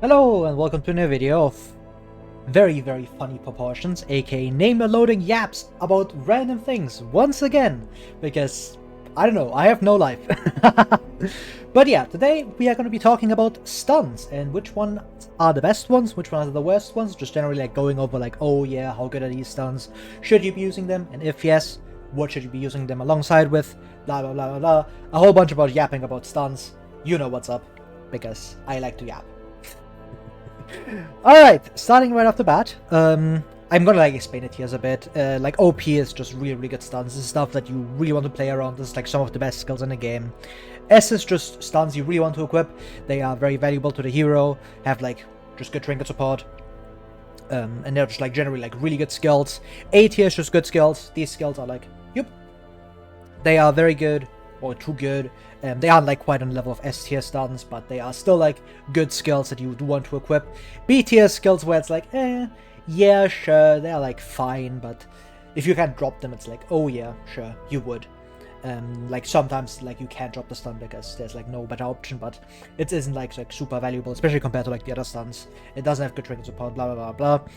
Hello and welcome to a new video of very funny proportions, aka name loading yaps about random things once again, because I don't know, I have no life. But yeah, today we are going to be talking about stuns and which ones are the best ones, which ones are the worst ones, just generally like going over like, oh yeah, how good are these stuns, should you be using them, and if yes, what should you be using them alongside with, blah blah blah blah blah, a whole bunch about yapping about stuns. You know what's up, because I like to yap. Alright, starting right off the bat, I'm gonna like explain it here a bit. Like OP is just really good stuns. This is stuff that you really want to play around. This is like some of the best skills in the game. S is just stuns you really want to equip. They are very valuable to the hero, have like just good trinket support. And they're just like generally like really good skills. A tier is just good skills. These skills are like, yep. They are very good, or too good. They aren't like quite on the level of S tier stuns, but they are still like good skills that you do want to equip. B tier skills where it's like, yeah, sure, they're like fine, but if you can't drop them, it's like, oh yeah, sure, you would. Like sometimes like you can't drop the stun because there's like no better option, but it isn't like super valuable, especially compared to like the other stuns. It doesn't have good trinket support, blah blah blah blah.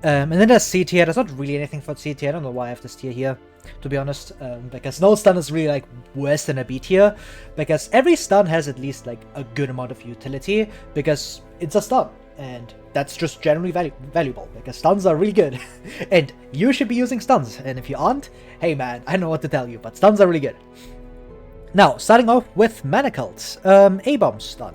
And then there's C tier. There's not really anything for C tier. I don't know why I have this tier here, to be honest, because no stun is really like worse than a B tier, because every stun has at least like a good amount of utility, because it's a stun, and that's just generally valuable, because stuns are really good, and you should be using stuns, and if you aren't, hey man, I don't know what to tell you, but stuns are really good. Now, starting off with Manacles, A-bomb stun.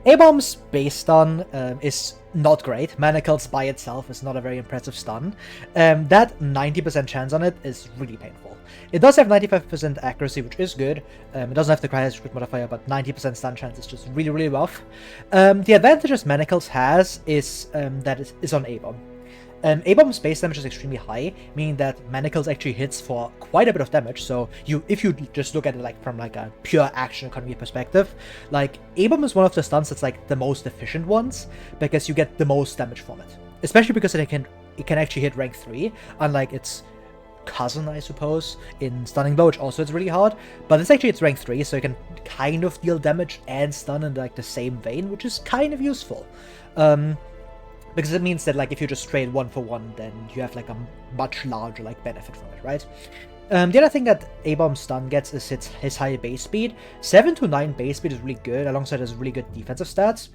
A-bomb's base stun is not great. Manacles by itself is not a very impressive stun. That 90% chance on it is really painful. It does have 95% accuracy, which is good. It doesn't have the highest crit modifier, but 90% stun chance is just really rough. The advantages Manacles has is that it is on A-bomb. A-bomb's base damage is extremely high, meaning that Manacles actually hits for quite a bit of damage. So if you just look at it like from like a pure action economy perspective, like A-bomb is one of the stuns that's like the most efficient ones, because you get the most damage from it. Especially because it can actually hit rank 3, unlike its cousin, I suppose, in Stunning Blow, which also is really hard. But it's rank 3, so you can kind of deal damage and stun in like the same vein, which is kind of useful. Because it means that like if you just trade 1-for-1, then you have like a much larger like benefit from it, right? The other thing that A-bomb stun gets is his high base speed. 7 to 9 base speed is really good, alongside his really good defensive stats.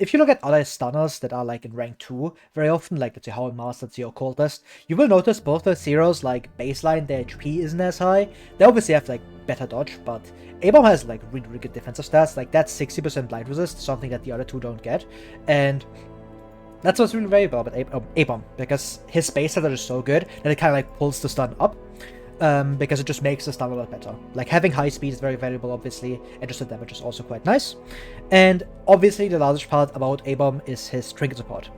If you look at other stunners that are like in rank 2 very often, like let's say Howl Master, let's say Occultist, you will notice both those heroes, like baseline, their HP isn't as high. They obviously have like better dodge, but A-bomb has like really good defensive stats. Like that's 60% blind resist, something that the other two don't get, and that's what's really valuable about A-bomb, because his base stats are just so good that it kind of like pulls the stun up, because it just makes the stun a lot better. Like having high speed is very valuable, obviously, and just the damage is also quite nice. And obviously the largest part about A-bomb is his trinket support.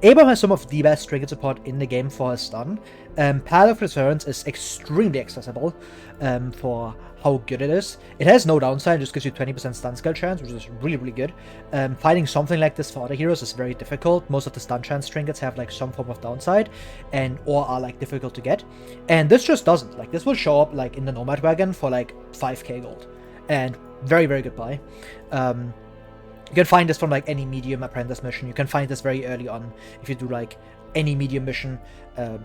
A-bomb has some of the best trinket support in the game for his stun. Path of Returns is extremely accessible for how good it is. It has no downside, it just gives you 20% stun skill chance, which is really good. Finding something like this for other heroes is very difficult. Most of the stun chance trinkets have like some form of downside, or are like difficult to get. And this just doesn't. Like this will show up like in the Nomad Wagon for like 5k gold. And very good buy. You can find this from like any medium apprentice mission. You can find this very early on if you do like any medium mission.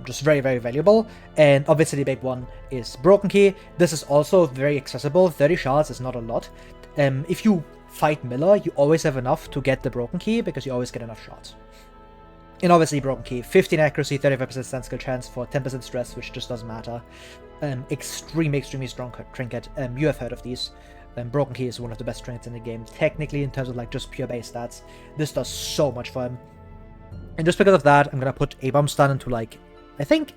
Just very valuable. And obviously the big one is Broken Key. This is also very accessible. 30 shards is not a lot. If you fight Miller, you always have enough to get the Broken Key, because you always get enough shards. And obviously Broken Key, 15 accuracy, 35% stun skill chance for 10% stress, which just doesn't matter. Extremely strong trinket. You have heard of these. Broken Key is one of the best trinkets in the game, technically, in terms of like just pure base stats. This does so much for him. And just because of that, I'm gonna put A-bomb stun into like, I think,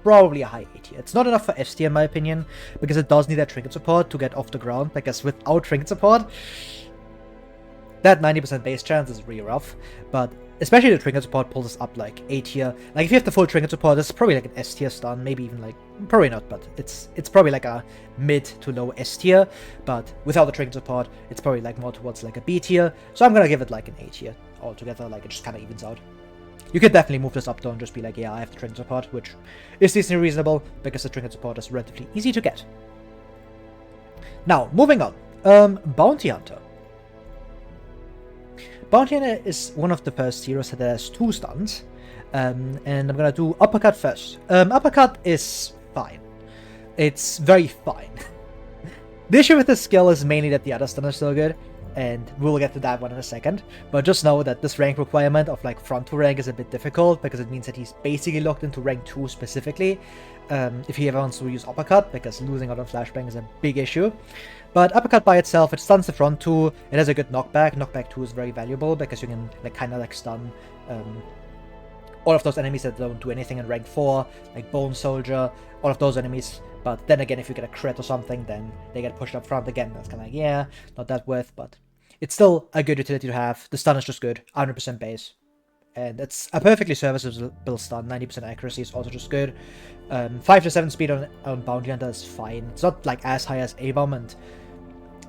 probably a high A tier. It's not enough for S tier in my opinion, because it does need that trinket support to get off the ground, because without trinket support, that 90% base chance is really rough. But especially the trinket support pulls us up like A tier. Like if you have the full trinket support, this is probably like an S tier stun, maybe even like, probably not, but it's probably like a mid to low S tier. But without the trinket support, it's probably like more towards like a B tier. So I'm gonna give it like an A tier altogether. Like it just kind of evens out. You could definitely move this up though and just be like, yeah, I have the trinket support, which is decently reasonable because the trinket support is relatively easy to get. Now, moving on. Bounty Hunter. Bounty Hunter is one of the first heroes that has 2 stuns, and I'm gonna do Uppercut first. Uppercut is fine. It's very fine. The issue with this skill is mainly that the other stun is so good, and we'll get to that one in a second, but just know that this rank requirement of like front 2 rank is a bit difficult, because it means that he's basically locked into rank 2 specifically, if he ever wants to use Uppercut, because losing out on Flashbang is a big issue. But Uppercut by itself, it stuns the front 2, it has a good knockback. Knockback 2 is very valuable, because you can like kind of like stun all of those enemies that don't do anything in rank 4, like Bone Soldier, all of those enemies. But then again, if you get a crit or something, then they get pushed up front again. That's kind of like, yeah, not that worth, but it's still a good utility to have. The stun is just good, 100% base. And it's a perfectly serviceable stun, 90% accuracy is also just good. 5 to 7 speed on Bounty Hunter is fine. It's not like as high as A-Bomb, and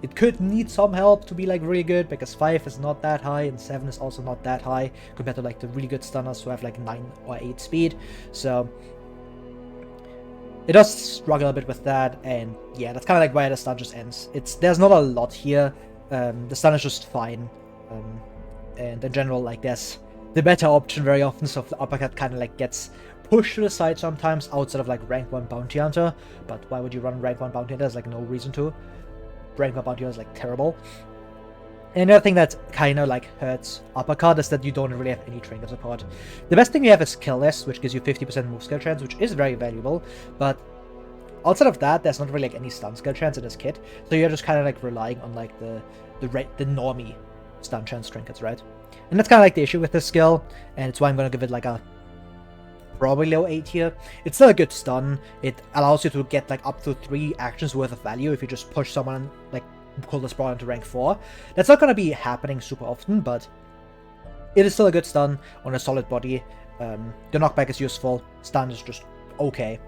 it could need some help to be like really good, because 5 is not that high and 7 is also not that high compared to like the really good stunners who have like 9 or 8 speed. So it does struggle a bit with that, and yeah, that's kind of like where the stun just ends. There's not a lot here. The stun is just fine, and in general, like, there's the better option very often, so the Uppercut kind of like gets pushed to the side sometimes outside of like rank 1 Bounty Hunter. But why would you run rank 1 Bounty Hunter? There's like no reason to. Rank 1 Bounty Hunter is like terrible. And another thing that kind of like hurts Uppercut is that you don't really have any trinket support. The best thing you have is Kill List, which gives you 50% move skill chance, which is very valuable, but outside of that, there's not really like any stun skill chance in this kit, so you're just kind of like relying on like the normie stun chance trinkets, right? And that's kind of like the issue with this skill, and it's why I'm going to give it like a probably low 8 here. It's still a good stun. It allows you to get like up to 3 actions worth of value if you just push someone like Coldest Brawl into rank 4. That's not going to be happening super often, but it is still a good stun on a solid body. The knockback is useful. Stun is just okay.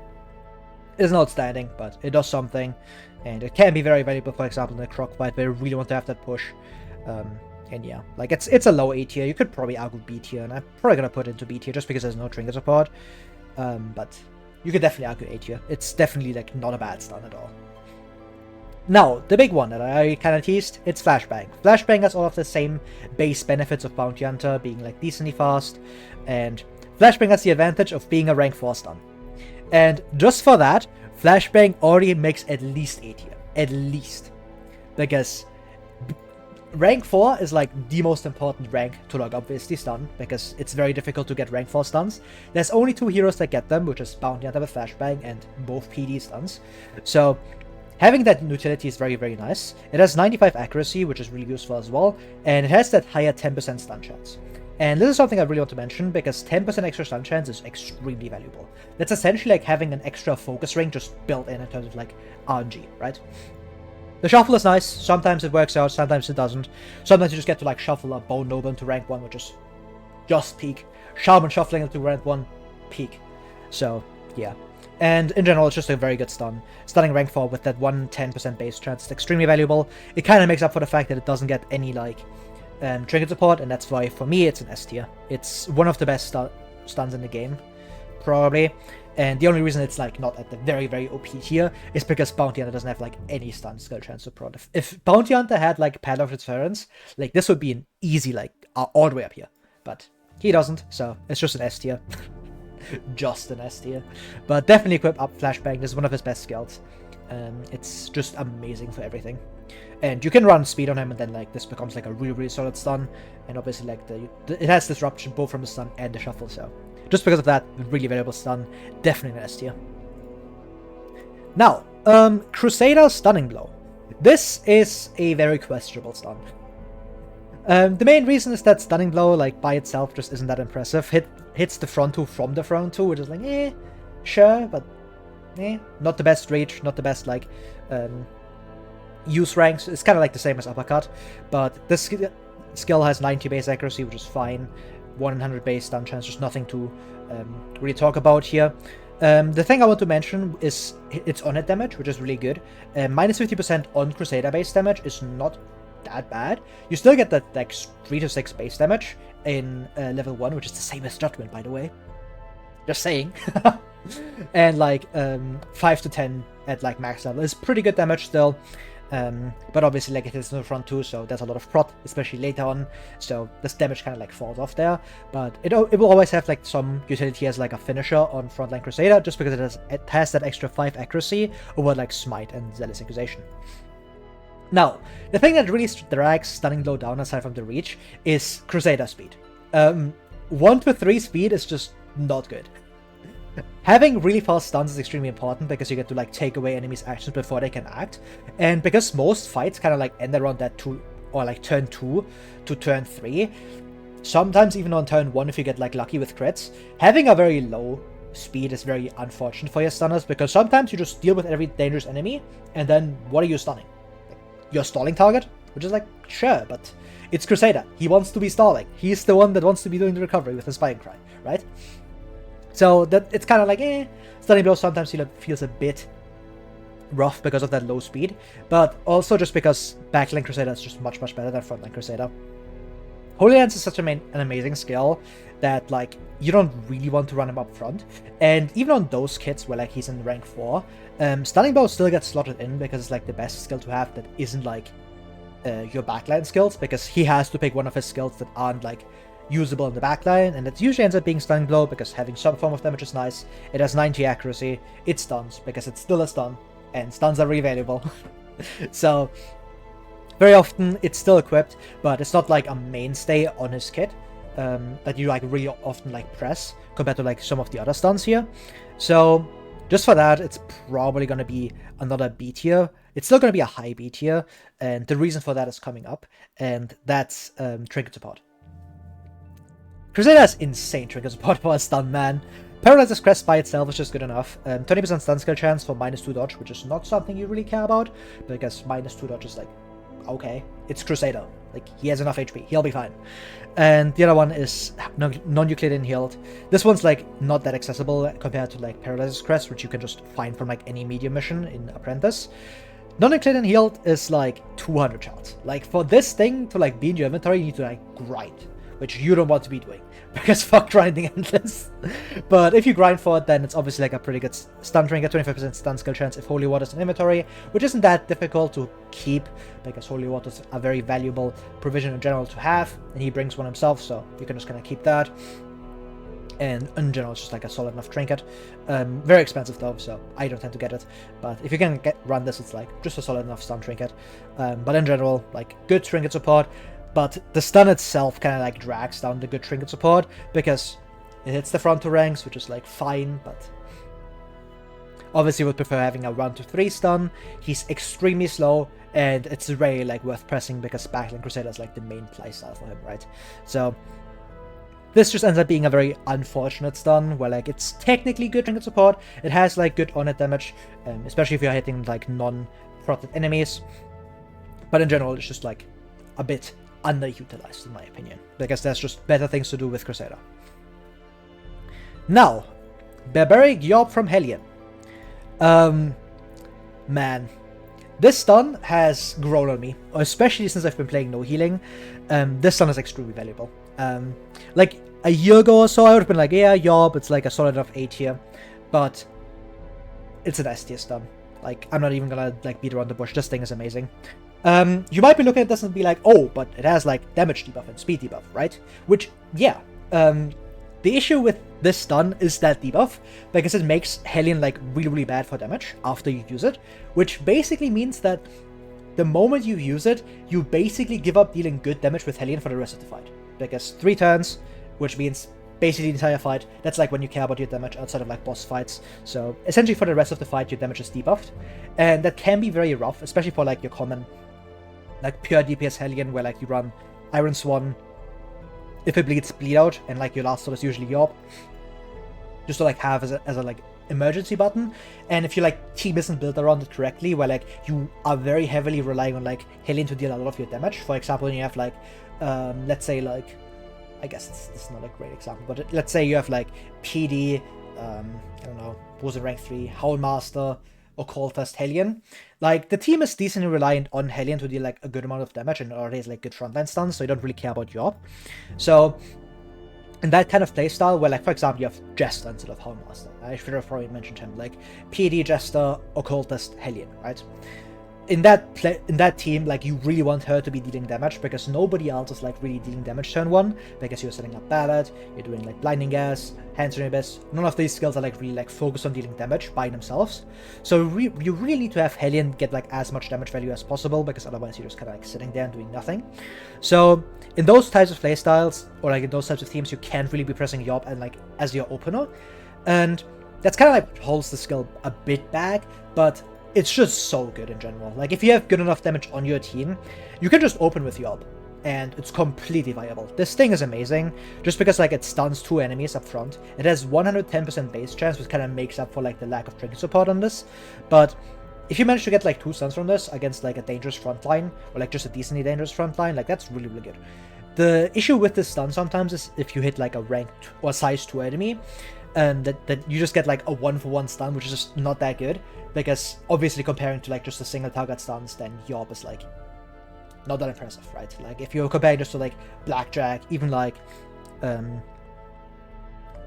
It isn't outstanding, but it does something, and it can be very valuable, for example, in a Croc fight where you really want to have that push. And yeah, like it's a low A tier. You could probably argue B tier, and I'm probably gonna put it into B tier just because there's no trinket support. But you could definitely argue A tier. It's definitely like not a bad stun at all. Now, the big one that I kind of teased, it's Flashbang. Flashbang has all of the same base benefits of Bounty Hunter, being like decently fast, and Flashbang has the advantage of being a rank 4 stun. And just for that, Flashbang already makes at least A tier. At least. Because rank 4 is like the most important rank to log obviously stun, because it's very difficult to get rank 4 stuns. There's only 2 heroes that get them, which is Bounty Hunter with Flashbang and both PD stuns. So having that utility is very, very nice. It has 95 accuracy, which is really useful as well, and it has that higher 10% stun chance. And this is something I really want to mention, because 10% extra stun chance is extremely valuable. That's essentially like having an extra focus ring just built in terms of like RNG, right? The shuffle is nice. Sometimes it works out, sometimes it doesn't. Sometimes you just get to like shuffle a Bone Noble into rank 1, which is just peak. Shaman shuffling into rank 1, peak. So, yeah. And in general, it's just a very good stun. Stunning rank 4 with that 110% base chance is extremely valuable. It kind of makes up for the fact that it doesn't get any like trinket support, and that's why for me it's an S tier. It's one of the best stuns in the game, probably. And the only reason it's like not at the very, very OP tier is because Bounty Hunter doesn't have like any stun skill chance support. If Bounty Hunter had like Path of Deterrence, like this would be an easy like all the way up here. But he doesn't, so it's just an S tier. Just an S tier. But definitely equip up Flashbang. This is one of his best skills. It's just amazing for everything. And you can run speed on him, and then like this becomes like a really, really solid stun. And obviously like it has disruption both from the stun and the shuffle, so just because of that, really valuable stun, definitely an S tier. Now, Crusader Stunning Blow. This is a very questionable stun. The main reason is that Stunning Blow, like by itself, just isn't that impressive. Hits the front 2 from the front 2, which is like, sure, but not the best reach, not the best like use ranks. It's kind of like the same as Uppercut, but this skill has 90 base accuracy, which is fine. 100 base stun chance, just nothing to really talk about here. The thing I want to mention is its on-hit damage, which is really good. Minus 50% on Crusader base damage is not that bad. You still get that like 3 to 6 base damage in level 1, which is the same as Judgment, by the way. Just saying. And like 5 to 10 at like max level is pretty good damage still. But obviously, like, it is in the front too, so there's a lot of prot, especially later on, so this damage kind of like falls off there. But it will always have like some utility as like a finisher on Frontline Crusader, just because it has that extra 5 accuracy over like Smite and Zealous Accusation. Now, the thing that really drags Stunning Blow down aside from the reach is Crusader speed. 1 to 3 speed is just not good. Having really fast stuns is extremely important because you get to like take away enemies' actions before they can act, and because most fights kind of like end around that 2 or like turn 2 to turn 3, sometimes even on turn 1 if you get like lucky with crits, having a very low speed is very unfortunate for your stunners, because sometimes you just deal with every dangerous enemy and then what are you stunning? Like, your stalling target? Which is like, sure, but it's Crusader. He wants to be stalling. He's the one that wants to be doing the recovery with his Spine Cry, right? So that it's kind of like, Stunning Blow sometimes feels a bit rough because of that low speed, but also just because Backline Crusader is just much better than Frontline Crusader. Holy Lance is such an amazing skill that like you don't really want to run him up front, and even on those kits where like he's in rank 4, Stunning Blow still gets slotted in because it's like the best skill to have that isn't like your backline skills, because he has to pick one of his skills that aren't like usable in the backline, and it usually ends up being Stunning Blow because having some form of damage is nice. It has 90 accuracy, it stuns because it's still a stun, and stuns are really valuable. So very often it's still equipped, but it's not like a mainstay on his kit that you like really often like press compared to like some of the other stuns here. So just for that, it's probably going to be another B tier. It's still going to be a high B tier, and the reason for that is coming up, and that's Trinket Support. Crusader has insane trinket support for a stun, man. Paralyzes Crest by itself is just good enough. 20% stun skill chance for -2 dodge, which is not something you really care about, because -2 dodge is like, okay, it's Crusader. Like, he has enough HP, he'll be fine. And the other one is non-Euclidean healed. This one's like not that accessible compared to like Paralyzes Crest, which you can just find from like any medium mission in Apprentice. Non-Euclidean healed is like 200 shards. Like, for this thing to like be in your inventory, you need to like grind, which you don't want to be doing, because fuck grinding endless. But if you grind for it, then it's obviously like a pretty good stun trinket, 25% stun skill chance if Holy Water's in inventory, which isn't that difficult to keep, because Holy Water's a very valuable provision in general to have, and he brings one himself, so you can just kind of keep that. And in general, it's just like a solid enough trinket. Very expensive though, so I don't tend to get it. But if you can run this, it's like just a solid enough stun trinket. But in general, like good trinket support. But the stun itself kind of like drags down the good trinket support, because it hits the front 2 ranks, which is like fine, but obviously would prefer having a 1 to 3 stun. He's extremely slow, and it's very like worth pressing because Backline Crusader is like the main playstyle for him, right? So this just ends up being a very unfortunate stun, where like it's technically good trinket support. It has like good on-hit damage, especially if you're hitting like non-protted enemies. But in general, it's just like a bit underutilized in my opinion, because there's just better things to do with Crusader. Now, Barbaric Yorb from Hellion. Man, this stun has grown on me, especially since I've been playing no healing. This stun is extremely valuable. Like a year ago or so, I would have been like, yeah, Yorb, it's like a solid enough A tier, but it's an S tier stun. Like, I'm not even gonna like beat around the bush. This thing is amazing. You might be looking at this and be like, oh, but it has like damage debuff and speed debuff, right? Which, yeah, the issue with this stun is that debuff, because it makes Hellion like really bad for damage after you use it, which basically means that the moment you use it, you basically give up dealing good damage with Hellion for the rest of the fight. Because 3 turns, which means basically the entire fight, that's like when you care about your damage outside of like boss fights. So essentially for the rest of the fight, your damage is debuffed, and that can be very rough, especially for like your common like pure DPS Hellion, where like you run Iron Swan, if it bleeds, bleed out, and like your last sword is usually Yorb, just to like have as a like emergency button. And if your like team isn't built around it correctly, where like you are very heavily relying on like Hellion to deal a lot of your damage, for example, when you have like let's say like, I guess this is not a great example, but let's say you have like PD, I don't know, what was it, rank 3, Howlmaster, Occultist, Hellion. Like, the team is decently reliant on Hellion to deal like a good amount of damage, and already has like good frontline stuns, so you don't really care about Yorb. So in that kind of playstyle, where like, for example, you have Jester instead of Howlmaster, I should have probably mentioned him, like PD, Jester, Occultist, Hellion, right? in that team, like, you really want her to be dealing damage, because nobody else is like really dealing damage turn 1, because you're setting up Ballad, you're doing like Blinding Gas, Hands in Abyss. None of these skills are like really like focused on dealing damage by themselves. So you really need to have Hellion get like as much damage value as possible, because otherwise you're just kind of like sitting there and doing nothing. So in those types of playstyles, or like in those types of teams, you can't really be pressing Yob and like as your opener, and that's kind of like holds the skill a bit back, but it's just so good in general. Like, if you have good enough damage on your team, you can just open with Yob, and it's completely viable. This thing is amazing, just because, like, it stuns 2 enemies up front. It has 110% base chance, which kind of makes up for, like, the lack of trinket support on this. But if you manage to get, like, 2 stuns from this against, like, a dangerous front line, or, like, just a decently dangerous front line, like, that's really, really good. The issue with this stun sometimes is if you hit, like, a ranked or size 2 enemy, that you just get like a 1-for-1 stun, which is just not that good, because obviously comparing to like just a single target stuns, then Yob is like not that impressive, right? Like, if you're comparing just to like Blackjack, even like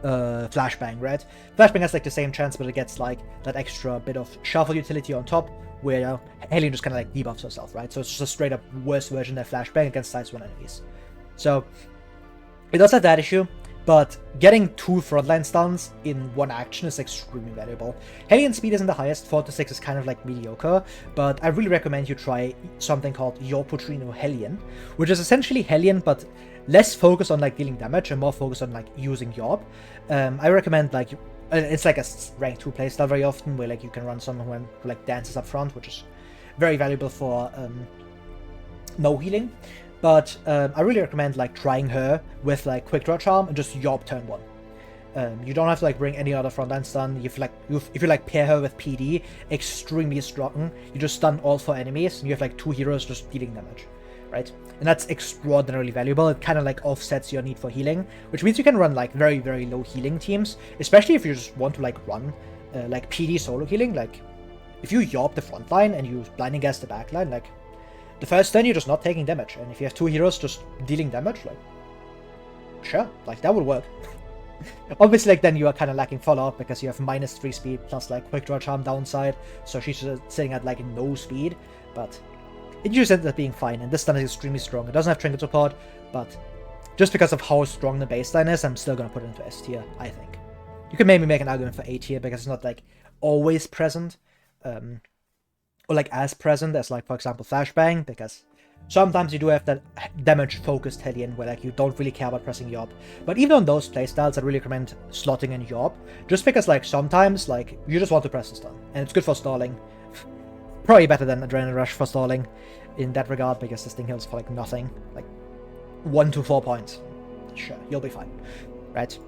Flashbang, right? Flashbang has like the same chance, but it gets like that extra bit of shuffle utility on top, where Hellion just kind of like debuffs herself, right? So it's just a straight up worse version of Flashbang against size 1 enemies. So it does have that issue, but getting 2 frontline stuns in 1 action is extremely valuable. Hellion speed isn't the highest, 4 to 6 is kind of like mediocre, but I really recommend you try something called Your Putrino Hellion, which is essentially Hellion, but less focused on like dealing damage and more focused on like using Yob. I recommend like, it's like a rank 2 playstyle very often, where like you can run someone who like dances up front, which is very valuable for no healing. But I really recommend like trying her with like Quick Draw Charm and just Yob turn 1. You don't have to like bring any other frontline stun. If you like pair her with PD, extremely strong. You just stun all 4 enemies, and you have like 2 heroes just dealing damage, right? And that's extraordinarily valuable. It kind of like offsets your need for healing, which means you can run like very, very low healing teams, especially if you just want to like run like PD solo healing. Like, if you Yob the frontline and you Blinding Gas the backline, like, the first turn you're just not taking damage, and if you have 2 heroes just dealing damage, like, sure, like, that would work. Obviously, like, then you are kind of lacking follow-up, because you have -3 speed plus, like, Quick Draw Charm downside, so she's sitting at, like, no speed, but it just ends up being fine, and this stun is extremely strong. It doesn't have trinket support, but just because of how strong the baseline is, I'm still gonna put it into S tier, I think. You could maybe make an argument for A tier, because it's not, like, always present, or like as present as like, for example, Flashbang, because sometimes you do have that damage-focused Hellion where like you don't really care about pressing Yob. But even on those playstyles, I really recommend slotting in Yob, just because like sometimes like you just want to press the stun, and it's good for stalling. Probably better than Adrenaline Rush for stalling in that regard, because this thing heals for like nothing, like 1 to 4 points. Sure, you'll be fine, right?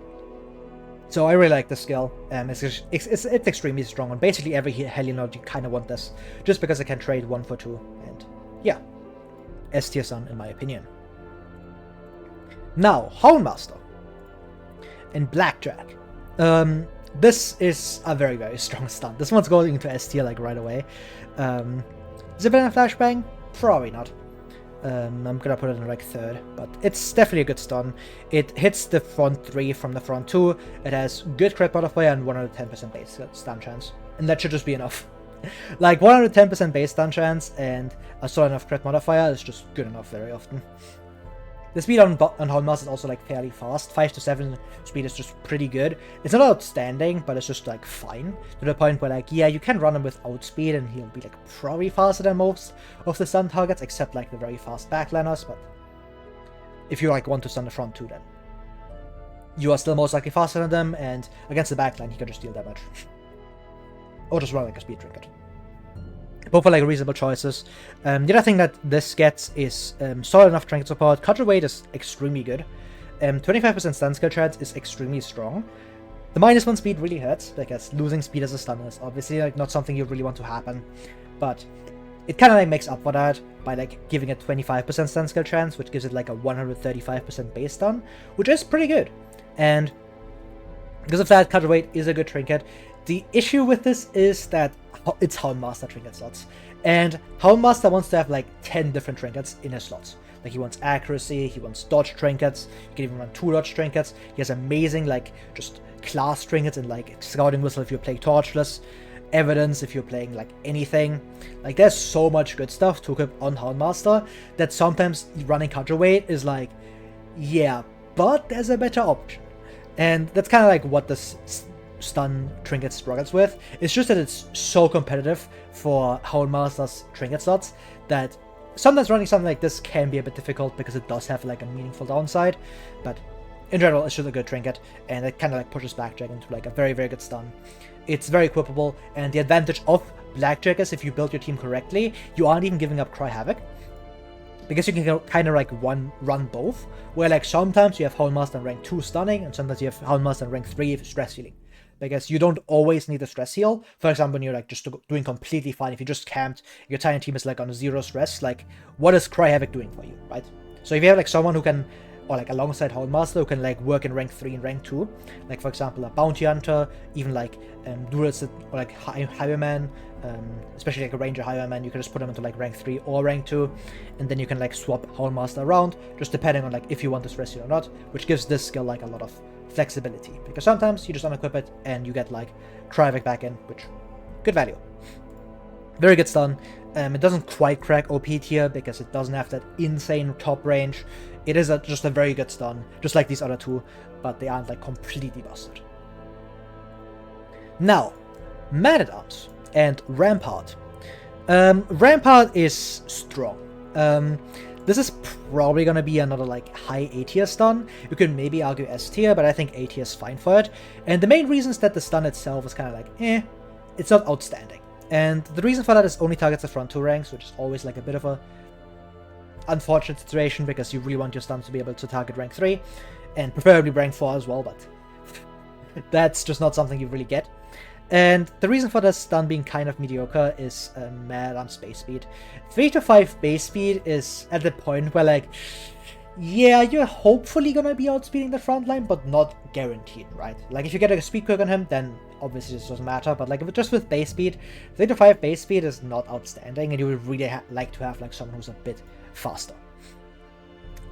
So I really like this skill. It's extremely strong on basically every Hellion node. You kind of want this, just because it can trade 1 for 2, and yeah, S tier stun in my opinion. Now, Houndmaster and Blackjack. This is a very, very strong stun. This one's going into S tier like right away. Is it better than Flashbang? Probably not. I'm gonna put it in like 3rd, but it's definitely a good stun. It hits the front 3 from the front 2. It has good crit modifier and 110% base stun chance, and that should just be enough. Like, 110% base stun chance and a solid enough crit modifier is just good enough very often. The speed on Houndmaster is also like fairly fast. 5 to 7 speed is just pretty good. It's not outstanding, but it's just like fine, to the point where like, yeah, you can run him without speed and he'll be like probably faster than most of the stun targets, except like the very fast backliners. But if you like want to stun the front 2, then you are still most likely faster than them, and against the backline he can just deal damage. Or just run like a speed trinket. Both are like reasonable choices. The other thing that this gets is solid enough trinket support. Cudgel weight is extremely good. 25% stun skill chance is extremely strong. The -1 speed really hurts, because losing speed as a stun is obviously like not something you really want to happen. But it kind of like makes up for that by like giving it 25% stun skill chance, which gives it like a 135% base stun, which is pretty good. And because of that, Cudgel weight is a good trinket. The issue with this is that it's Houndmaster trinket slots, and Houndmaster wants to have like 10 different trinkets in his slots. Like, he wants accuracy, he wants dodge trinkets, you can even run 2 dodge trinkets. He has amazing like just class trinkets and like Scouting Whistle if you play Torchless. Evidence if you're playing like anything. Like there's so much good stuff to equip on Houndmaster that sometimes running counterweight is like, yeah, but there's a better option. And that's kind of like what this stun trinket struggles with. It's just that it's so competitive for Houndmaster's trinket slots that sometimes running something like this can be a bit difficult because it does have like a meaningful downside. But in general, it's just a good trinket, and it kind of like pushes Blackjack into like a very, very good stun. It's very equipable, and the advantage of Blackjack is if you build your team correctly, you aren't even giving up Cry Havoc, because you can kind of like run both, where like sometimes you have Houndmaster in rank 2 stunning, and sometimes you have Houndmaster in rank 3 stress healing, because you don't always need a stress heal. For example, when you're like just doing completely fine, if you just camped, your tiny team is like on 0 stress, like what is Cry Havoc doing for you, right? So if you have like someone who can, or like alongside Houndmaster, who can like work in rank 3 and rank 2, like for example a Bounty Hunter, even like Duelist, or like Highwayman, especially like a Ranger Highwayman, you can just put them into like rank 3 or rank 2, and then you can like swap Houndmaster around, just depending on like if you want to stress heal or not, which gives this skill like a lot of flexibility, because sometimes you just unequip it and you get like Cry Havoc back in, which, good value. Very good stun. It doesn't quite crack OP tier because it doesn't have that insane top range. It is just a very good stun, just like these other two, but they aren't like completely busted. Now, Man-at-Arms and Rampart. Rampart is strong. This is probably gonna be another like high A tier stun. You could maybe argue S tier, but I think A tier is fine for it. And the main reason is that the stun itself is kind of like, it's not outstanding. And the reason for that is only targets the front 2 ranks, which is always like a bit of a unfortunate situation, because you really want your stuns to be able to target rank 3, and preferably rank 4 as well, but that's just not something you really get. And the reason for the stun being kind of mediocre is Man-at-Arms base speed. 3 to 5 base speed is at the point where like, yeah, you're hopefully gonna be outspeeding the front line, but not guaranteed, right? Like if you get a speed quirk on him, then obviously this doesn't matter, but like if it's just with base speed, 3 to 5 base speed is not outstanding, and you would really like to have like someone who's a bit faster.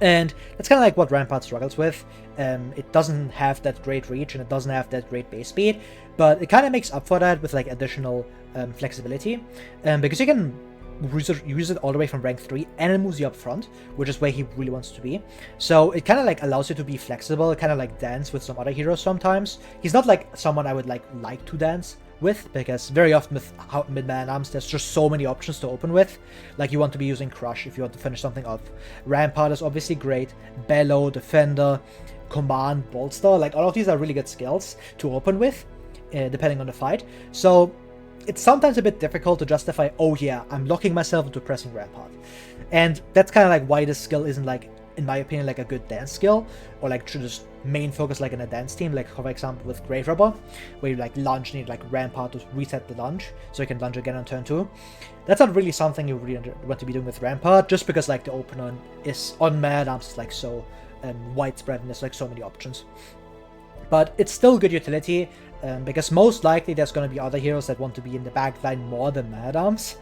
And that's kind of like what Rampart struggles with. It doesn't have that great reach, and it doesn't have that great base speed, but it kind of makes up for that with like additional flexibility, because you can use it all the way from rank 3, and it moves you up front, which is where he really wants to be. So it kind of like allows you to be flexible, kind of like dance with some other heroes sometimes. He's not like someone I would like to dance with, because very often with Man-at-Arms there's just so many options to open with. Like you want to be using Crush if you want to finish something off. Rampart is obviously great. Bellow, Defender, Command, Bolster, like all of these are really good skills to open with, depending on the fight. So it's sometimes a bit difficult to justify, oh yeah, I'm locking myself into pressing Rampart. And that's kind of like why this skill isn't like, in my opinion, like a good dance skill, or like to just main focus like in a dance team, like for example with Grave Robber, where you like lunge and you like Rampart to reset the lunge, so you can lunge again on turn 2. That's not really something you really want to be doing with Rampart, just because like the opener is on Man-at-Arms is like so widespread, and there's like so many options. But it's still good utility, because most likely there's going to be other heroes that want to be in the backline more than Man-at-Arms.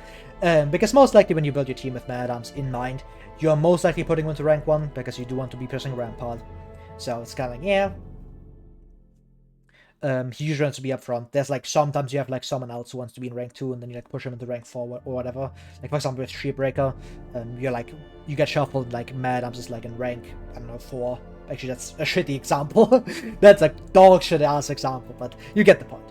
Because most likely when you build your team with Man-at-Arms in mind, you're most likely putting him into rank 1, because you do want to be pressing Rampart. So it's kind of like, yeah. He usually wants to be up front. There's like sometimes you have like someone else who wants to be in rank 2, and then you like push him into rank 4 or whatever. Like for example with Sheepbreaker, you're like, you get shuffled, like Man-at-Arms is like in rank, I don't know, 4. Actually, that's a shitty example. That's a dog shit ass example, but you get the point.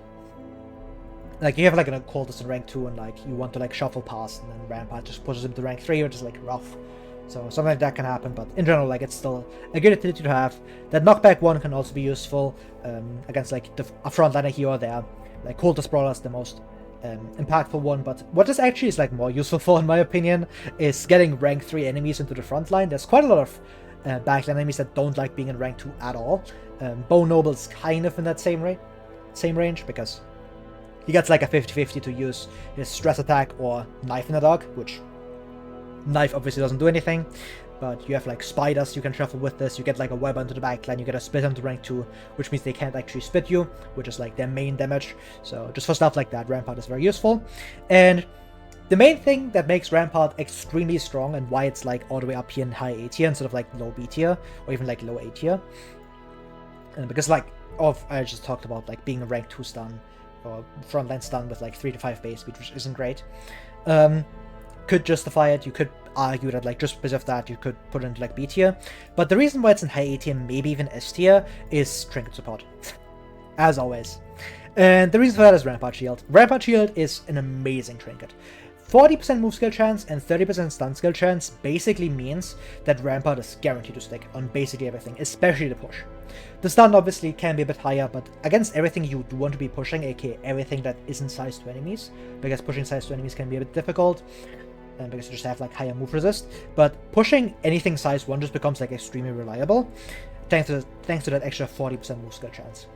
Like you have like an occultist in rank 2, and like you want to like shuffle past, and then Rampart just pushes him to rank 3, which is like rough. So something like that can happen, but in general, like it's still a good utility to have. That knockback 1 can also be useful against like a frontliner here or there. Like Cultist Brawler is the most impactful one, but what this actually is like more useful for, in my opinion, is getting rank 3 enemies into the front line. There's quite a lot of backline enemies that don't like being in rank 2 at all. Bone Noble is kind of in that same range, because he gets like a 50-50 to use his stress attack or Knife in the Dark, which Knife obviously doesn't do anything, but you have like spiders you can shuffle with this. You get like a web onto the backline, you get a spit onto rank 2, which means they can't actually spit you, which is like their main damage. So just for stuff like that, Rampart is very useful. And the main thing that makes Rampart extremely strong, and why it's like all the way up here in high A tier instead of like low B tier or even like low A tier, because like I just talked about like being a rank 2 stun, or frontline stun with like 3 to 5 base speed, which isn't great. Could justify it. You could argue that like just because of that you could put it into like B tier, but the reason why it's in high A tier, maybe even S tier, is trinket support, as always. And the reason for that is Rampart Shield. Rampart Shield is an amazing trinket. 40% move skill chance and 30% stun skill chance basically means that Rampart is guaranteed to stick on basically everything, especially the push. The stun obviously can be a bit higher, but against everything you do want to be pushing, aka everything that isn't size 2 enemies, because pushing size 2 enemies can be a bit difficult, and because you just have like higher move resist, but pushing anything size 1 just becomes like extremely reliable, thanks to that extra 40% move skill chance.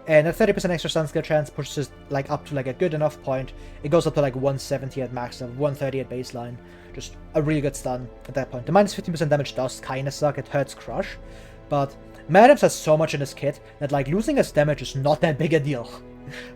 And a 30% extra stun skill chance pushes like up to like a good enough point. It goes up to like 170 at max level, 130 at baseline. Just a really good stun at that point. The minus 15% damage does kinda suck, it hurts Crush, but Madams has so much in his kit that like losing his damage is not that big a deal.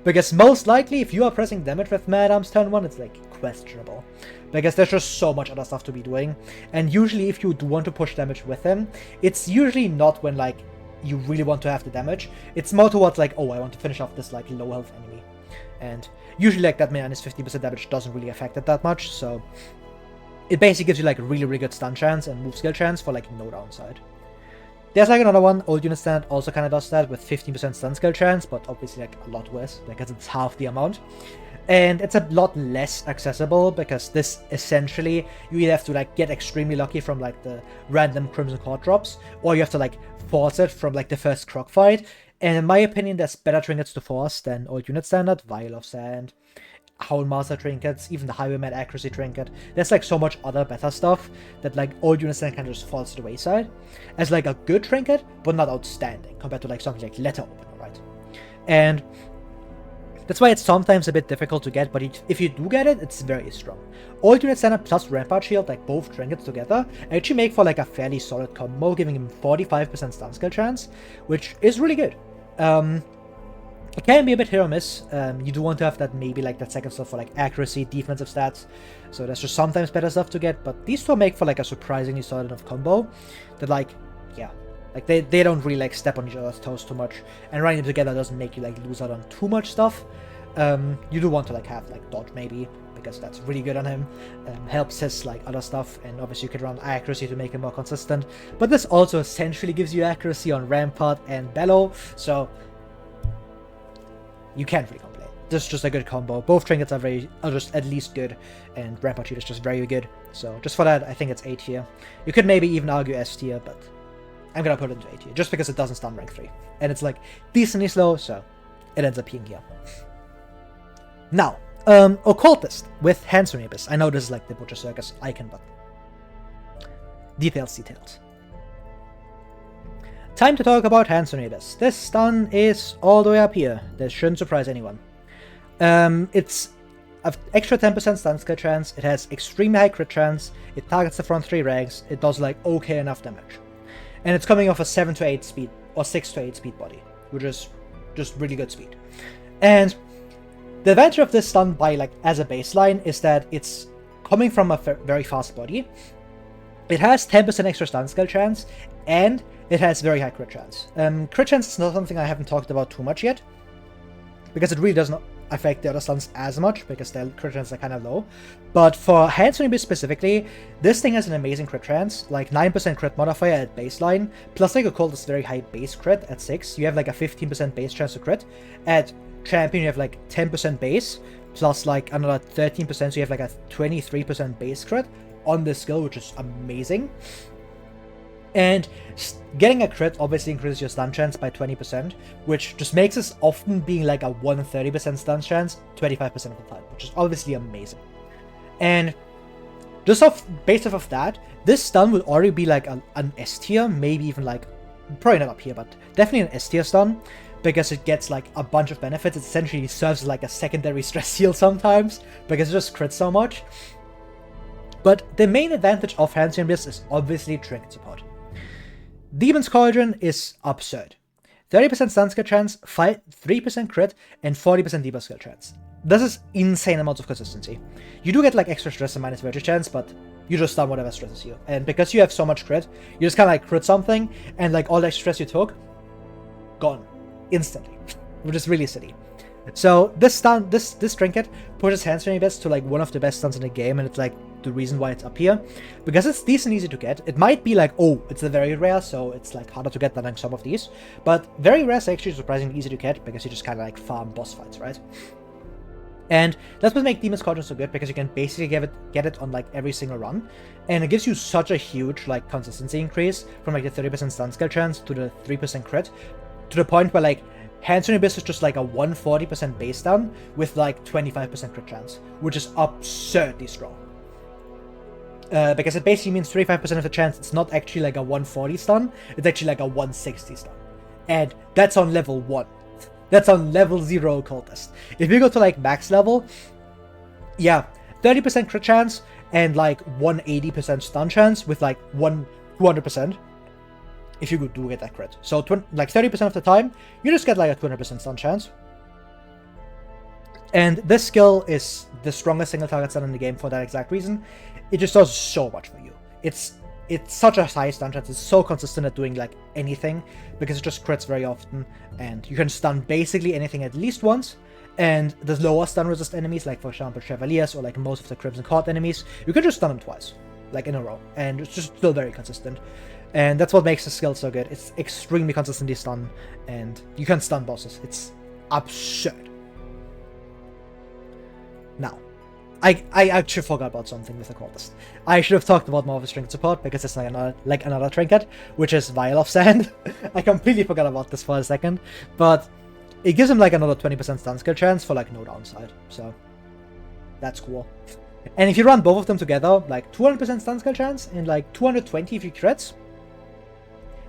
Because most likely if you are pressing damage with Madams turn 1, it's like questionable. Because there's just so much other stuff to be doing. And usually if you do want to push damage with him, it's usually not when like you really want to have the damage. It's more towards like, oh, I want to finish off this like low health enemy. And usually like that minus 50% damage doesn't really affect it that much, so it basically gives you like a really, really good stun chance and move skill chance for like no downside. There's like another one, Old Unit Standard also kind of does that with 15% stun skill chance, but obviously like a lot worse because it's half the amount. And it's a lot less accessible because this essentially, you either have to like get extremely lucky from like the random Crimson Court drops, or you have to like force it from like the first Croc fight. And in my opinion, there's better trinkets to force than Old Unit Standard, Vial of Sand, Houndmaster trinkets, even the Highwayman Accuracy trinket. There's like so much other better stuff that like Old Unit Standard kind of just falls to the wayside as like a good trinket, but not outstanding compared to like something like Letter Opener, right? And that's why it's sometimes a bit difficult to get, but if you do get it, it's very strong. Old Unit Standard plus Rampart Shield, like both trinkets together, actually make for like a fairly solid combo, giving him 45% stun skill chance, which is really good. It can be a bit hit or miss. You do want to have that maybe like that second stuff for like accuracy, defensive stats, so there's just sometimes better stuff to get, but these two make for like a surprisingly solid enough combo that like, yeah, like they don't really like step on each other's toes too much, and running them together doesn't make you like lose out on too much stuff. You do want to like have like dodge maybe, because that's really good on him, helps his like other stuff, and obviously you could run accuracy to make him more consistent, but this also essentially gives you accuracy on Rampart and Bellow, so you can't really complain. This is just a good combo. Both trinkets are just at least good, and Rampart Shield is just very good, so just for that I think it's A tier. You could maybe even argue S tier, but I'm gonna put it into A tier, just because it doesn't stun rank 3, and it's like decently slow, so it ends up being here. Now, Occultist with Handsome Abyss. I know this is like the Butcher Circus icon, but details. Time to talk about Handsome Abyss. This stun is all the way up here. This shouldn't surprise anyone. It's an extra 10% stun skill chance, it has extremely high crit chance, it targets the front 3 ranks, it does like okay enough damage. And it's coming off a 7 to 8 speed, or 6 to 8 speed body, which is just really good speed. And the advantage of this stun by like as a baseline is that it's coming from a very fast body. It has 10% extra stun skill chance, and it has very high crit chance. Crit chance is not something I haven't talked about too much yet, because it really does not affect the other stuns as much, because their crit chance are kind of low. But for Handsome Abyss specifically, this thing has an amazing crit chance, like 9% crit modifier at baseline, plus like Occultist's very high base crit at 6, you have like a 15% base chance to crit. At Champion you have like 10% base, plus like another 13%, so you have like a 23% base crit on this skill, which is amazing. And getting a crit obviously increases your stun chance by 20%, which just makes this often being like a 130% stun chance 25% of the time, which is obviously amazing. And just based off of that, this stun would already be like an S tier, maybe even like, probably not up here, but definitely an S tier stun, because it gets like a bunch of benefits. It essentially serves as like a secondary stress heal sometimes, because it just crits so much. But the main advantage of Handsome Abyss is obviously trinket support. Demon's Cauldron is absurd. 30% stun skill chance, 3% crit, and 40% debuff skill chance. This is insane amounts of consistency. You do get like extra stress and minus virtue chance, but you just stun whatever stresses you. And because you have so much crit, you just kind of like crit something, and like all that stress you took, gone. Instantly. Which is really silly. So this stun, this trinket pushes Hamstring Abyss to like one of the best stuns in the game, and it's like the reason why it's up here, because it's decent easy to get. It might be like, oh, it's a very rare, so it's like harder to get than like some of these, but very rare is actually surprisingly easy to get because you just kind of like farm boss fights, right? And that's what makes Demon's Cauldron so good, because you can basically get it on like every single run, and it gives you such a huge like consistency increase from like the 30% stun skill chance to the 3% crit, to the point where like Hamstring Abyss is just like a 140% base stun with like 25% crit chance, which is absurdly strong. Because it basically means 35% of the chance it's not actually like a 140 stun, it's actually like a 160 stun. And that's on level 1. That's on level 0 Cultist. If you go to like max level, yeah, 30% crit chance and like 180% stun chance with like 200% if you do get that crit. So like 30% of the time, you just get like a 200% stun chance. And this skill is the strongest single target stun in the game for that exact reason. It just does so much for you. It's such a high stun chance. It's so consistent at doing like anything because it just crits very often, and you can stun basically anything at least once. And the lower stun resist enemies, like for example Chevaliers or like most of the Crimson Court enemies, you can just stun them twice, like in a row, and it's just still very consistent. And that's what makes the skill so good. It's extremely consistently stun, and you can stun bosses. It's absurd. Now, I actually forgot about something with the Cultist. I should have talked about more of his trinket support, because it's like another trinket, which is Vial of Sand. I completely forgot about this for a second, but it gives him like another 20% stun skill chance for like no downside, so that's cool. And if you run both of them together, like 200% stun skill chance and like 220 if you crits,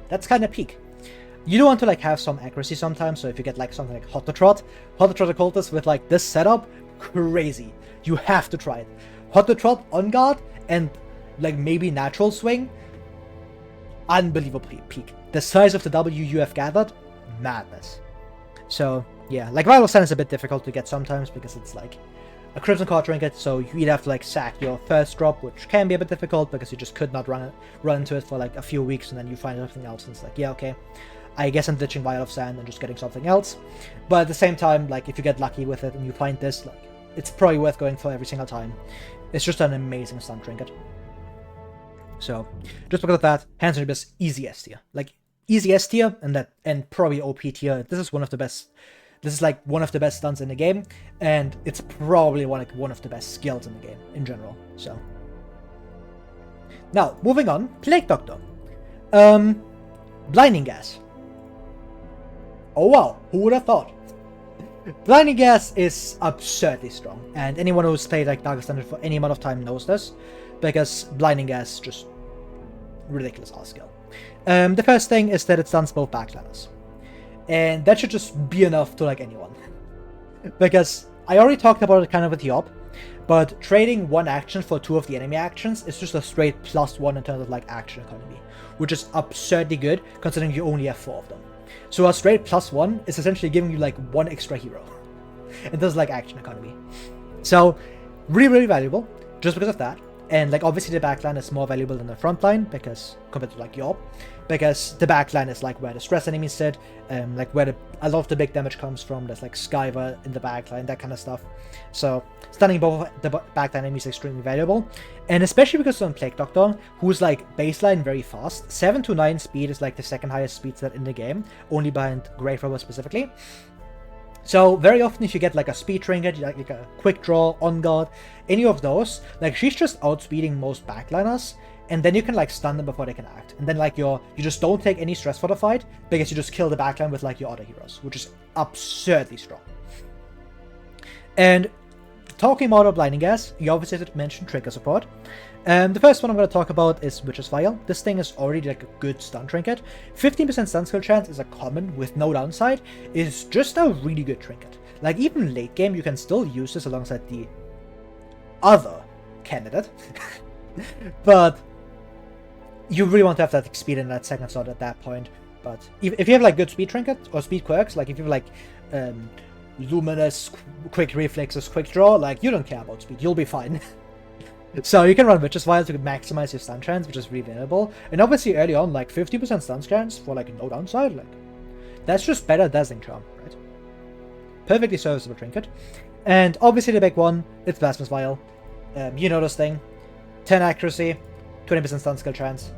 that's kind of peak. You do want to like have some accuracy sometimes, so if you get like something like Hot to Trot the Cultist with like this setup, crazy. You have to try it. Hot to Trot on guard and like maybe natural swing, unbelievable peak. The size of the W you have gathered, madness. So yeah, like Vial of Sand is a bit difficult to get sometimes because it's like a Crimson Court trinket, so you either have to like sack your first drop, which can be a bit difficult because you just could not run into it for like a few weeks, and then you find something else and it's like, yeah, okay, I guess I'm ditching Vial of Sand and just getting something else. But at the same time, like if you get lucky with it and you find this, like it's probably worth going for every single time. It's just an amazing stun trinket. So just because of that, Hamstring Abyss easy S tier, like easy S tier, and probably OP tier. This is one of the best. This is like one of the best stuns in the game, and it's probably one of the best skills in the game in general. So now moving on, Plague Doctor, Blinding Gas. Oh wow, who would have thought? Blinding Gas is absurdly strong, and anyone who's played like Dark Standard for any amount of time knows this, because Blinding Gas is just ridiculous art skill. The first thing is that it stuns both backliners, and that should just be enough to like anyone. Because I already talked about it kind of with Yob, but trading one action for two of the enemy actions is just a straight +1 in terms of like action economy, which is absurdly good considering you only have 4 of them. So a straight +1 is essentially giving you like 1 extra hero. It does like action economy. So really, really valuable just because of that. And like obviously the backline is more valuable than the front line because compared to like Yob, because the backline is like where the stress enemies sit, like where a lot of the big damage comes from. There's like Skyver in the backline, that kind of stuff. So stunning both the backline enemies is extremely valuable, and especially because on Plague Doctor, who's like baseline very fast. 7 to 9 speed is like the second highest speed set in the game, only behind Grave Robber specifically. So very often if you get like a speed trinket, like a quick draw, on guard, any of those, like she's just outspeeding most backliners, and then you can like stun them before they can act. And then like you just don't take any stress for the fight because you just kill the backline with like your other heroes, which is absurdly strong. And talking about Blinding Gas, you obviously have to mention trigger support. The first one I'm going to talk about is Witch's Vial. This thing is already like a good stun trinket. 15% stun skill chance is a common with no downside. It's just a really good trinket. Like even late game, you can still use this alongside the other candidate. But you really want to have that speed in that second slot at that point. But if you have like good speed trinket or speed quirks, like if you have like Luminous, quick reflexes, quick draw, like you don't care about speed, you'll be fine. So you can run Witch's Vial to maximize your stun chance, which is really valuable. And obviously early on, like 50% stun chance for like no downside, like that's just better Dazzling Charm, right? perfectly serviceable trinket. And obviously the big one, it's Blasphemous Vial. You know this thing. 10 accuracy, 20% stun skill chance.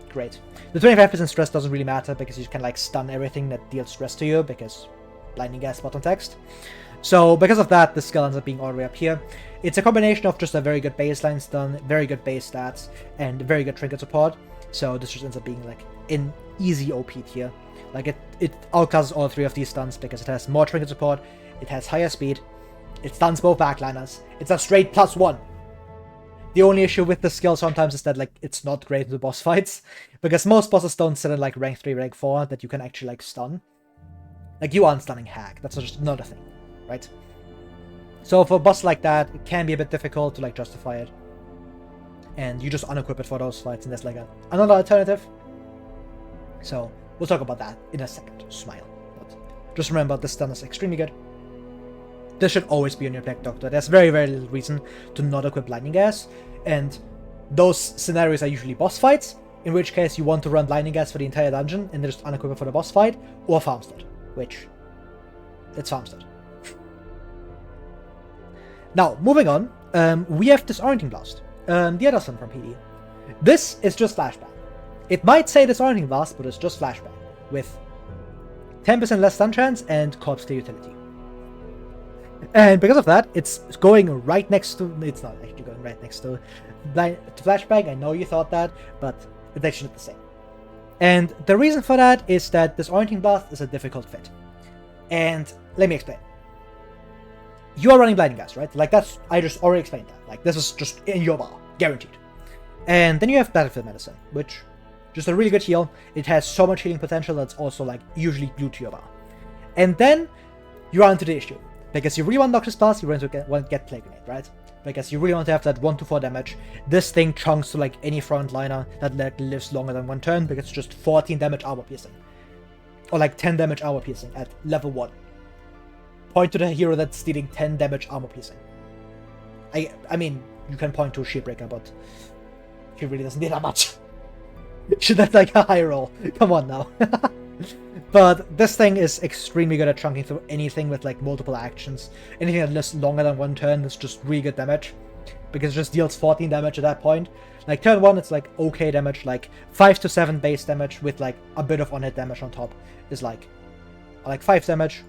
Great. The 25% stress doesn't really matter because you can like stun everything that deals stress to you because blinding gas bottom text. So because of that, the skill ends up being all the way up here. It's a combination of just a very good baseline stun, very good base stats, and very good trinket support. So this just ends up being like an easy OP tier. Like it outclasses all 3 of these stuns because it has more trinket support, it has higher speed, it stuns both backliners, it's a straight +1. The only issue with the skill sometimes is that like it's not great in the boss fights, because most bosses don't sit in like rank 3, rank 4 that you can actually like stun. Like you aren't stunning hack, that's just another thing, right? So for a boss like that, it can be a bit difficult to like justify it. And you just unequip it for those fights, and there's like another alternative. So we'll talk about that in a second. Smile. But just remember, this stun is extremely good. This should always be on your Black Doctor. There's very, very little reason to not equip Blinding Gas, and those scenarios are usually boss fights, in which case you want to run Blinding Gas for the entire dungeon and then just unequip it for the boss fight, or Farmstead, which, it's Farmstead. Now, moving on, we have Disorienting Blast, the other stun from PD. This is just Flashbang. It might say Disorienting Blast, but it's just Flashbang, with 10% less stun chance and corpse clear utility. And because of that, it's going right next to... It's not actually going right next to Flashbang. I know you thought that, but it's actually not the same. And the reason for that is that Disorienting Blast is a difficult fit. And let me explain. You are running Blinding Gas, right? Like that's... I just already explained that. Like this is just in your bar. Guaranteed. And then you have Battlefield Medicine, which... just a really good heal. It has so much healing potential that's also like usually glued to your bar. And then you run into the issue. Because you really want Noxious Blast, you want to get Plague Grenade, right? Because you really want to have that 1-4 damage. This thing chunks to like any frontliner that like, lives longer than 1 turn, because it's just 14 damage armor piercing. Or like 10 damage armor piercing at level 1. Point to the hero that's dealing 10 damage armor piercing. I mean, you can point to a Shieldbreaker, but he really doesn't need that much. Should that like a high roll? Come on now. But this thing is extremely good at chunking through anything with like multiple actions. Anything that lives longer than 1 turn is just really good damage. Because it just deals 14 damage at that point. Like turn 1 it's like okay damage, like 5 to 7 base damage with like a bit of on-hit damage on top is like 5 damage.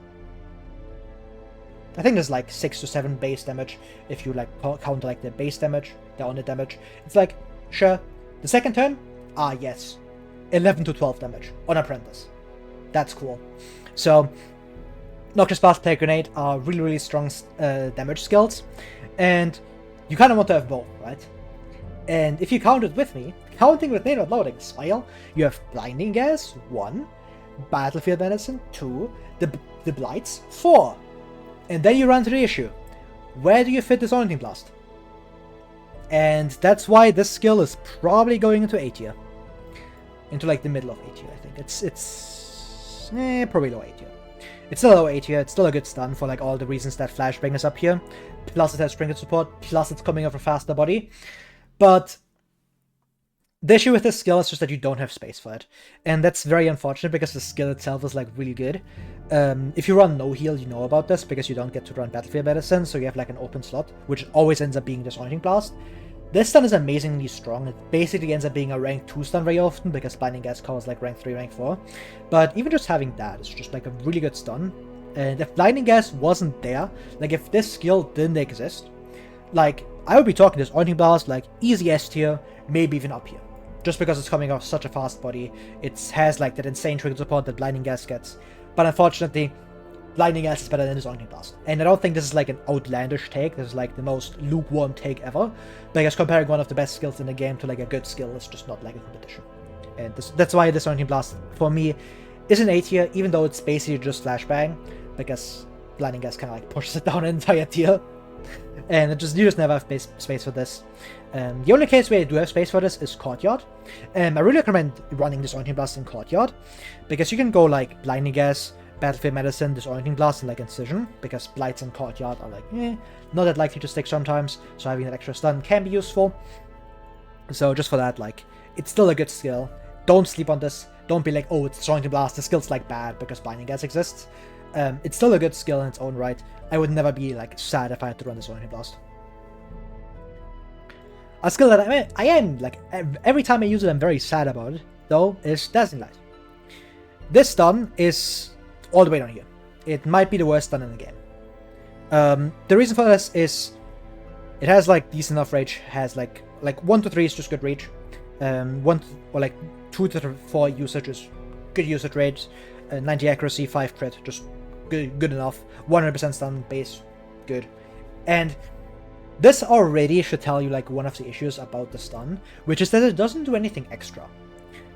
I think there's like 6 to 7 base damage if you like count like the base damage, the on-hit damage. It's like, sure. The second turn? Ah yes. 11 to 12 damage on Apprentice. That's cool. So, Noxious Blast, Plague Grenade are really, really strong damage skills. And you kind of want to have both, right? And if you count it with me, counting with me not loading, Smile, you have Blinding Gas, 1, Battlefield Medicine, 2, the Blights, 4. And then you run to the issue. Where do you fit Disorienting Blast? And that's why this skill is probably going into A tier. Into like the middle of A tier, I think. It's probably low A tier. It's still low A tier, it's still a good stun for like all the reasons that Flashbang is up here. Plus it has trinket support, plus it's coming off a faster body. But the issue with this skill is just that you don't have space for it. And that's very unfortunate because the skill itself is like really good. If you run no heal, you know about this because you don't get to run Battlefield Medicine, so you have like an open slot, which always ends up being Disorienting Blast. This stun is amazingly strong. It basically ends up being a rank 2 stun very often because Blinding Gas covers like rank 3, rank 4. But even just having that is just like a really good stun. And if Blinding Gas wasn't there, like if this skill didn't exist, like I would be talking Disorienting Blast like easy S tier, maybe even up here. Just because it's coming off such a fast body, it has like that insane trinket support that Blinding Gas gets. But unfortunately, Blinding Gas is better than Disorienting Blast. And I don't think this is like an outlandish take, this is like the most lukewarm take ever. Because comparing one of the best skills in the game to like a good skill is just not like a competition. And that's why Disorienting Blast, for me, is an A tier, even though it's basically just Flashbang. Because Blinding Gas kind of like pushes it down an entire tier. And you just never have space for this. The only case where you do have space for this is Courtyard. I really recommend running Disorienting Blast in Courtyard. Because you can go like Blinding Gas, Battlefield Medicine, Disorienting Blast, and like Incision, because Blights and Courtyard are like, not that likely to stick sometimes, so having that extra stun can be useful. So just for that, like, it's still a good skill. Don't sleep on this. Don't be like, oh, it's Disorienting Blast, the skill's like bad because Blinding Gas exists. It's still a good skill in its own right. I would never be like sad if I had to run this Only Blast. A skill that I am like every time I use it I'm very sad about it though is Dazzling Light. This stun is all the way down here. It might be the worst stun in the game. The reason for this is it has like decent enough range. Has like 1 to 3 is just good reach. 1 or like 2 to 4 usage is good usage rate. 90 accuracy, 5 crit, just good enough. 100% stun base, good. And this already should tell you like one of the issues about the stun, which is that it doesn't do anything extra.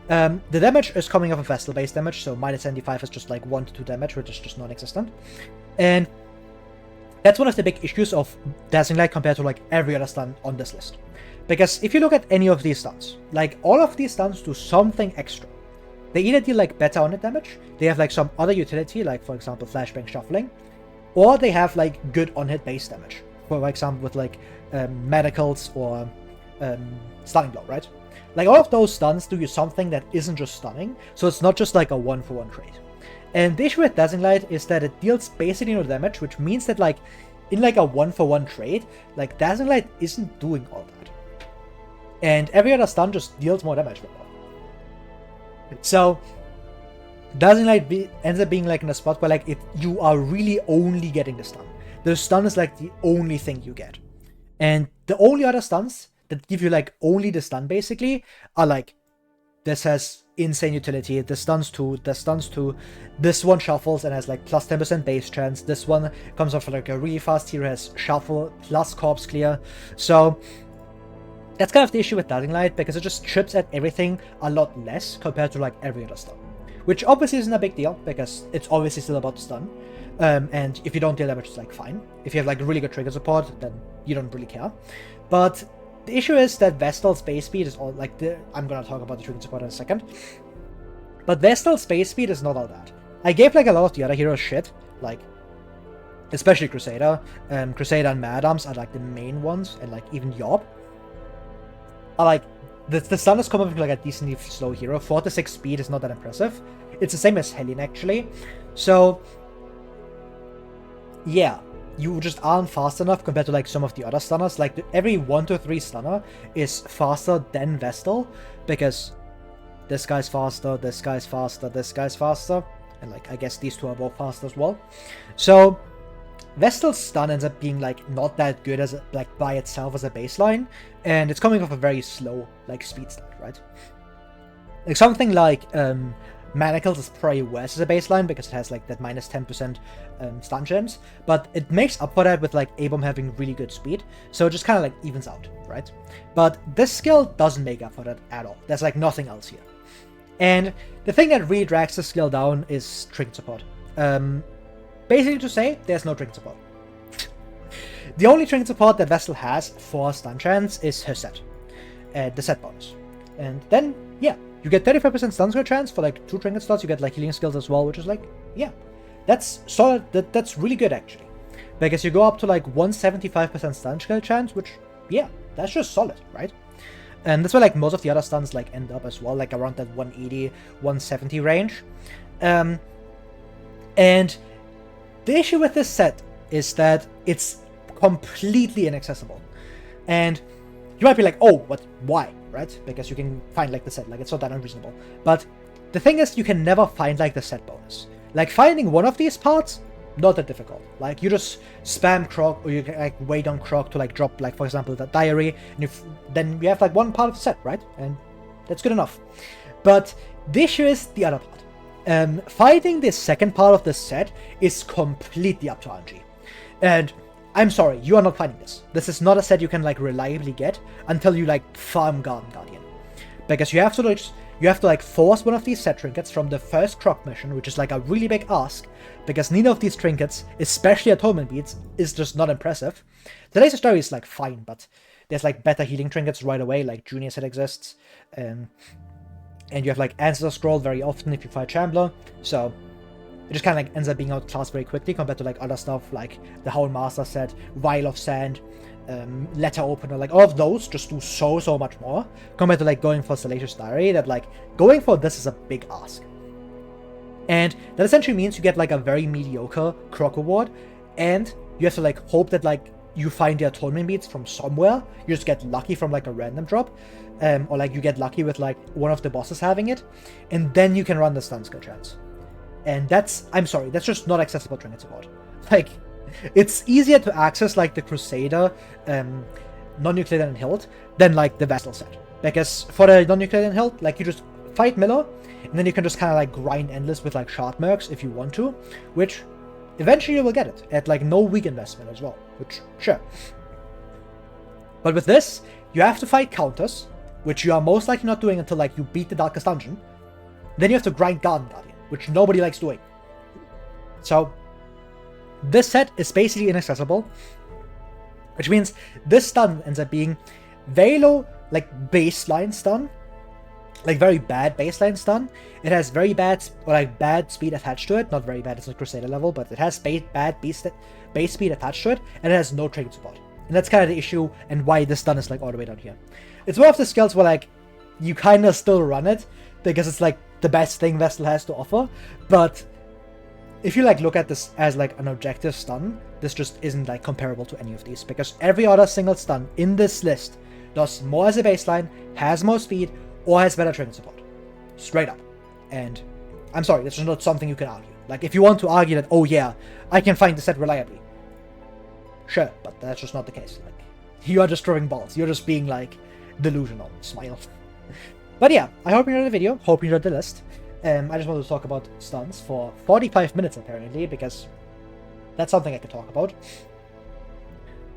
The damage is coming off of Vestal base damage, so minus 75 is just like 1 to 2 damage, which is just non-existent. And that's one of the big issues of Dazzling Light compared to like every other stun on this list. Because if you look at any of these stuns, like all of these stuns do something extra. They either deal like better on-hit damage, they have like some other utility, like for example Flashbang Shuffling, or they have like good on-hit base damage. For example with like Medicals or Stunning Blow, right? Like all of those stuns do you something that isn't just stunning, so it's not just like a 1-for-1 trade. And the issue with Dazzling Light is that it deals basically no damage, which means that like in like a 1-for-1 trade, like Dazzling Light isn't doing all that. And every other stun just deals more damage with it. So Dazzling Light ends up being like in a spot where like you are really only getting the stun. The stun is like the only thing you get. And the only other stuns that give you like only the stun basically are like, this has insane utility, this stuns 2, this one shuffles and has like plus 10% base chance, this one comes off like a really fast hero, has shuffle plus corpse clear. So that's kind of the issue with Dazzling Light, because it just chips at everything a lot less compared to like every other stun. Which obviously isn't a big deal, because it's obviously still about the stun. And if you don't deal damage, it's like fine. If you have like really good trigger support, then you don't really care. But the issue is that Vestal's base speed is all like I'm gonna talk about the trigger support in a second. But Vestal's base speed is not all that. I gave like a lot of the other heroes shit, like especially Crusader. Crusader and Madams are like the main ones, and like even Yob. Are like the stun is coming from like a decently slow hero. 4 to 6 speed is not that impressive. It's the same as Helene actually. So yeah, you just aren't fast enough compared to like some of the other stunners. Like every 1 to 3 stunner is faster than Vestal, because this guy's faster, this guy's faster, this guy's faster, and like I guess these two are both fast as well. So Vestal's stun ends up being like not that good as like by itself as a baseline, and it's coming off a very slow like speed stat, right? Like something like Manacles is probably worse as a baseline because it has like that minus 10% stun gems, but it makes up for that with like A-Bomb having really good speed, so it just kind of like evens out, right? But this skill doesn't make up for that at all. There's like nothing else here. And the thing that really drags the skill down is trinket support. Basically to say, there's no trinket support. The only trinket support that Vestal has for stun chance is her set, the set bonus. And then, yeah, you get 35% stun skill chance for like 2 trinket slots. You get like healing skills as well, which is like, yeah, that's solid. That's really good actually, because you go up to like 175% stun skill chance, which, yeah, that's just solid, right? And that's where like most of the other stuns like end up as well, like around that 180, 170 range. And the issue with this set is that it's completely inaccessible. And you might be like, oh, what? Why? Right? Because you can find like the set, like it's not that unreasonable. But the thing is, you can never find like the set bonus. Like finding one of these parts, not that difficult. Like you just spam Croc, or you can like wait on Croc to like drop, like for example, the diary, and then you have like one part of the set, right? And that's good enough. But the issue is the other part. Finding the second part of the set is completely up to RNG. And I'm sorry, you are not finding this. This is not a set you can like reliably get until you like farm Garden Guardian, because you have to like force one of these set trinkets from the first Croc mission, which is like a really big ask, because neither of these trinkets, especially Atonement Beads, is just not impressive. The Laser Story is like fine, but there's like better healing trinkets right away, like Junior set exists, and you have like Ancestor Scroll very often if you fight Shambler, so it just kind of like ends up being outclassed very quickly compared to like other stuff like the Howl Master set, Vial of Sand, Letter Opener, like all of those just do so much more compared to like going for Salacious Diary, that like going for this is a big ask. And that essentially means you get like a very mediocre Croc reward, and you have to like hope that like you find the atonement beads from somewhere. You just get lucky from like a random drop, or like you get lucky with like one of the bosses having it, and then you can run the stun skill chance. And that's, I'm sorry, that's just not accessible trinket support. Like, it's easier to access like the Crusader, non-Euclidean hilt than like the Vestal set, because for the non-Euclidean hilt, like you just fight Miller, and then you can just kind of like grind endless with like shard mercs if you want to, which eventually you will get it at like no weak investment as well, which sure. But with this, you have to fight counters, which you are most likely not doing until like you beat the Darkest Dungeon. Then you have to grind Garden Guardian, which nobody likes doing. So this set is basically inaccessible, which means this stun ends up being very low, like baseline stun, like very bad baseline stun. It has very bad, or like bad speed attached to it. Not very bad, it's a Crusader level, but it has bad base speed attached to it, and it has no trinket support. And that's kind of the issue, and why this stun is like all the way down here. It's one of the skills where like you kind of still run it because it's like the best thing Vestal has to offer, but if you like look at this as like an objective stun, this just isn't like comparable to any of these, because every other single stun in this list does more as a baseline, has more speed, or has better trinket support. Straight up. And I'm sorry, this is not something you can argue. Like, if you want to argue that, oh yeah, I can find the set reliably, sure, but that's just not the case. Like, you are just throwing balls. You're just being like delusional. Smile. But yeah, I hope you enjoyed the video. Hope you enjoyed the list. I just wanted to talk about stuns for 45 minutes apparently, because that's something I could talk about.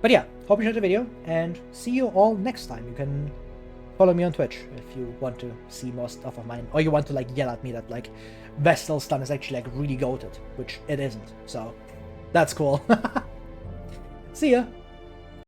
But yeah, hope you enjoyed the video, and see you all next time. You can follow me on Twitch if you want to see more stuff of mine, or you want to like yell at me that like Vestal stun is actually like really goated, which it isn't. So that's cool. See ya.